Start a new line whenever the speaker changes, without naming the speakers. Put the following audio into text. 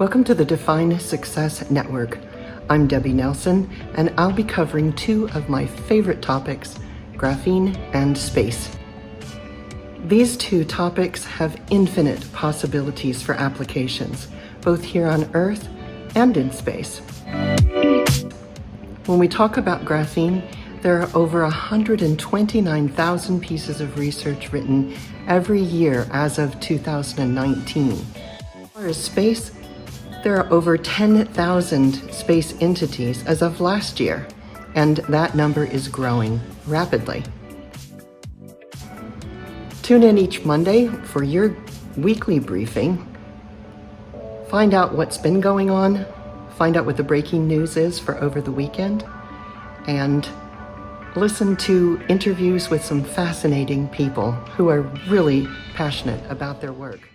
Welcome to the Define Success Network. I'm Debbie Nelson, and I'll be covering two of my favorite topics, graphene and space. These two topics have infinite possibilities for applications, both here on Earth and in space. When we talk about graphene, there are over 129,000 pieces of research written every year as of 2019. As far as space, there are over 10,000 space entities as of last year, and that number is growing rapidly. Tune in each Monday for your weekly briefing. Find out what's been going on, find out what the breaking news is for over the weekend, and listen to interviews with some fascinating people who are really passionate about their work.